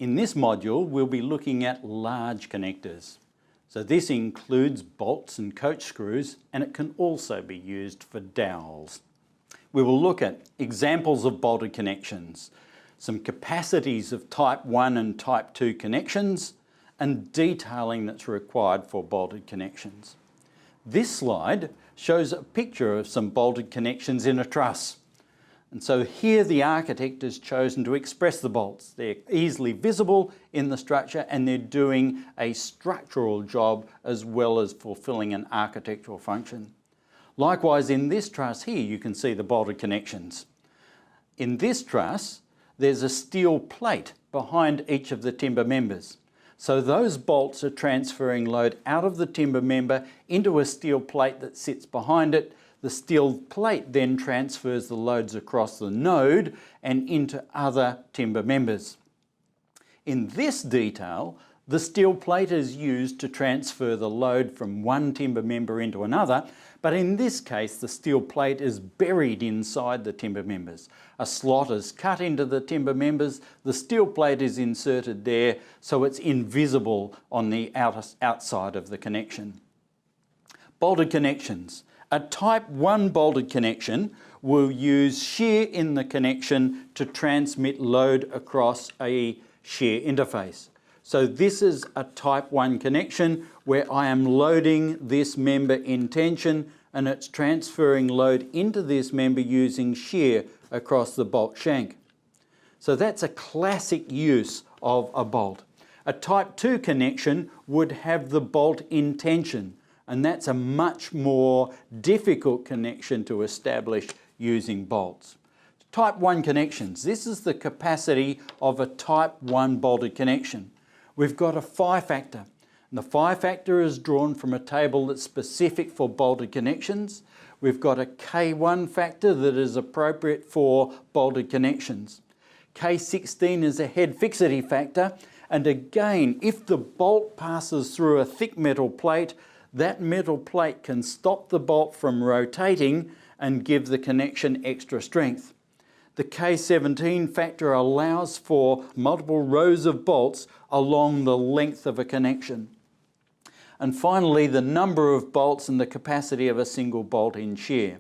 In this module, we'll be looking at large connectors. So this includes bolts and coach screws, and it can also be used for dowels. We will look at examples of bolted connections, some capacities of type 1 and type 2 connections, and detailing that's required for bolted connections. This slide shows a picture of some bolted connections in a truss. And so here the architect has chosen to express the bolts. They're easily visible in the structure and they're doing a structural job as well as fulfilling an architectural function. Likewise, in this truss here, you can see the bolted connections. In this truss, there's a steel plate behind each of the timber members. So those bolts are transferring load out of the timber member into a steel plate that sits behind it. The steel plate then transfers the loads across the node and into other timber members. In this detail, the steel plate is used to transfer the load from one timber member into another, but in this case the steel plate is buried inside the timber members. A slot is cut into the timber members, the steel plate is inserted there so it's invisible on the outside of the connection. Bolted connections. A type 1 bolted connection will use shear in the connection to transmit load across a shear interface. So this is a type 1 connection where I am loading this member in tension and it's transferring load into this member using shear across the bolt shank. So that's a classic use of a bolt. A type 2 connection would have the bolt in tension, and that's a much more difficult connection to establish using bolts. Type 1 connections. This is the capacity of a type 1 bolted connection. We've got a phi factor. And the phi factor is drawn from a table that's specific for bolted connections. We've got a K1 factor that is appropriate for bolted connections. K16 is a head fixity factor. And again, if the bolt passes through a thick metal plate, that metal plate can stop the bolt from rotating and give the connection extra strength. The K17 factor allows for multiple rows of bolts along the length of a connection. And finally, the number of bolts and the capacity of a single bolt in shear.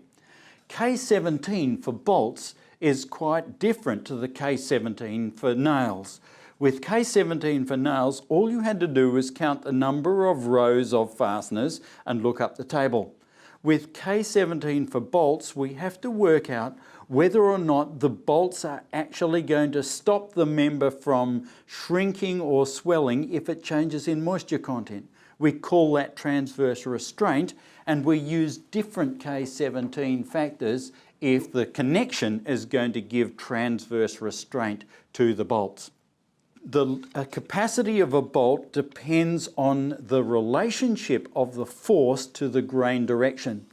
K17 for bolts is quite different to the K17 for nails. With K17 for nails, all you had to do was count the number of rows of fasteners and look up the table. With K17 for bolts, we have to work out whether or not the bolts are actually going to stop the member from shrinking or swelling if it changes in moisture content. We call that transverse restraint, and we use different K17 factors if the connection is going to give transverse restraint to the bolts. The capacity of a bolt depends on the relationship of the force to the grain direction.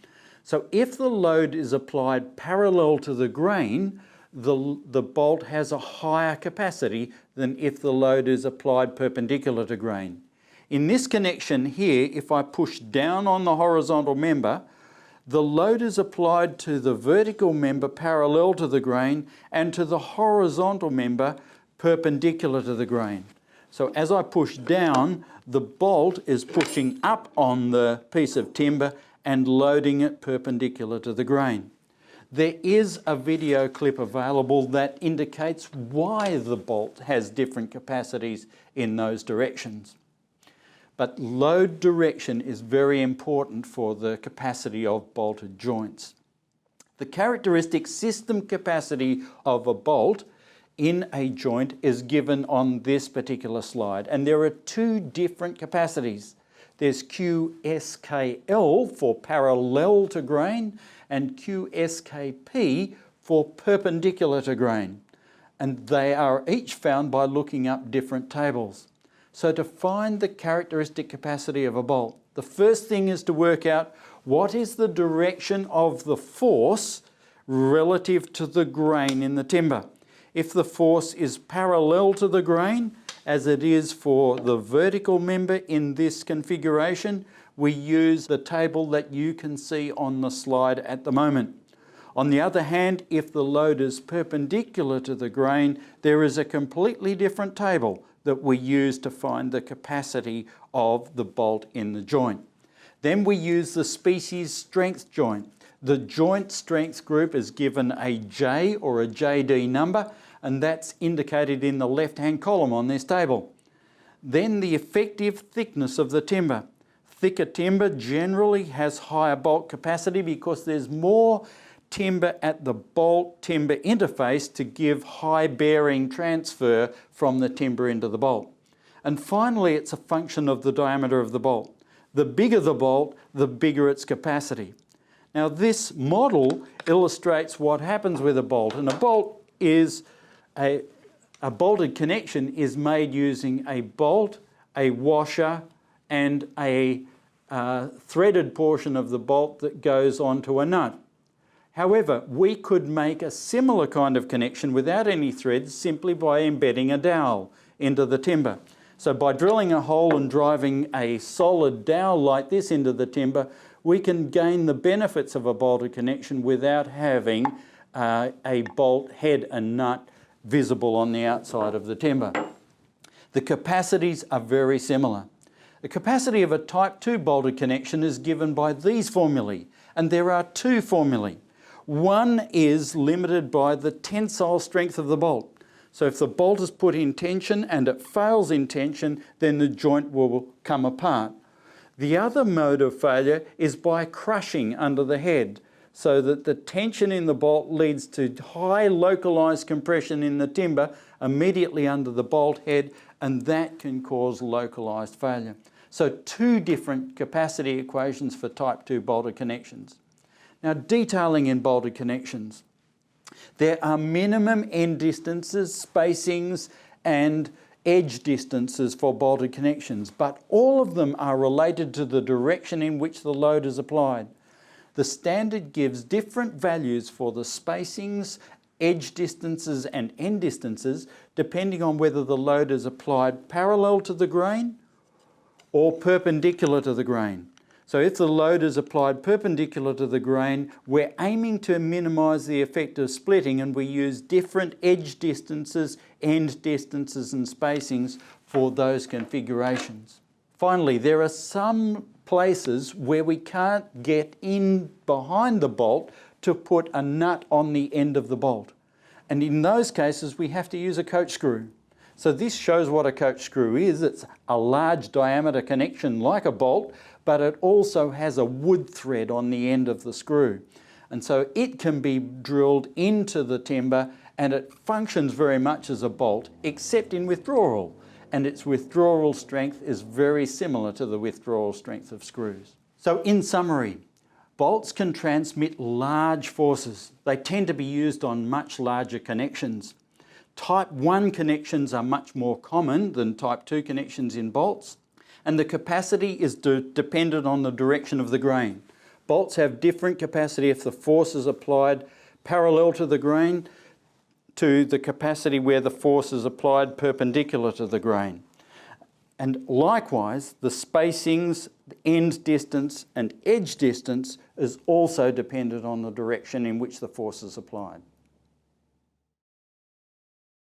So if the load is applied parallel to the grain, the bolt has a higher capacity than if the load is applied perpendicular to grain. In this connection here, if I push down on the horizontal member, the load is applied to the vertical member parallel to the grain and to the horizontal member perpendicular to the grain. So as I push down, the bolt is pushing up on the piece of timber and loading it perpendicular to the grain. There is a video clip available that indicates why the bolt has different capacities in those directions. But load direction is very important for the capacity of bolted joints. The characteristic system capacity of a bolt in a joint is given on this particular slide, and there are two different capacities. There's QSKL for parallel to grain and QSKP for perpendicular to grain, and they are each found by looking up different tables. So to find the characteristic capacity of a bolt, the first thing is to work out what is the direction of the force relative to the grain in the timber. If the force is parallel to the grain, as it is for the vertical member in this configuration, we use the table that you can see on the slide at the moment. On the other hand, if the load is perpendicular to the grain, there is a completely different table that we use to find the capacity of the bolt in the joint. Then we use the species strength joint. The joint strength group is given a J or a JD number, and that's indicated in the left-hand column on this table. Then the effective thickness of the timber. Thicker timber generally has higher bolt capacity because there's more timber at the bolt timber interface to give high bearing transfer from the timber into the bolt. And finally, it's a function of the diameter of the bolt. The bigger the bolt, the bigger its capacity. Now this model illustrates what happens with a bolt, and a bolt is a bolted connection is made using a bolt, a washer, and a threaded portion of the bolt that goes onto a nut. However, we could make a similar kind of connection without any threads simply by embedding a dowel into the timber. So by drilling a hole and driving a solid dowel like this into the timber, we can gain the benefits of a bolted connection without having a bolt head and nut visible on the outside of the timber. The capacities are very similar. The capacity of a type 2 bolted connection is given by these formulae, and there are two formulae. One is limited by the tensile strength of the bolt. So if the bolt is put in tension and it fails in tension, then the joint will come apart. The other mode of failure is by crushing under the head, so that the tension in the bolt leads to high localized compression in the timber immediately under the bolt head, and that can cause localized failure. So two different capacity equations for type 2 bolted connections. Now, detailing in bolted connections. There are minimum end distances, spacings, and edge distances for bolted connections, but all of them are related to the direction in which the load is applied. The standard gives different values for the spacings, edge distances, and end distances, depending on whether the load is applied parallel to the grain or perpendicular to the grain. So if the load is applied perpendicular to the grain, we're aiming to minimise the effect of splitting, and we use different edge distances, end distances and spacings for those configurations. Finally, there are some places where we can't get in behind the bolt to put a nut on the end of the bolt. And in those cases, we have to use a coach screw. So this shows what a coach screw is. It's a large diameter connection like a bolt, but it also has a wood thread on the end of the screw. And so it can be drilled into the timber, and it functions very much as a bolt, except in withdrawal. And its withdrawal strength is very similar to the withdrawal strength of screws. So in summary, bolts can transmit large forces. They tend to be used on much larger connections. Type 1 connections are much more common than type 2 connections in bolts, and the capacity is dependent on the direction of the grain. Bolts have different capacity if the force is applied parallel to the grain to the capacity where the force is applied perpendicular to the grain. And likewise, the spacings, end distance and edge distance is also dependent on the direction in which the force is applied.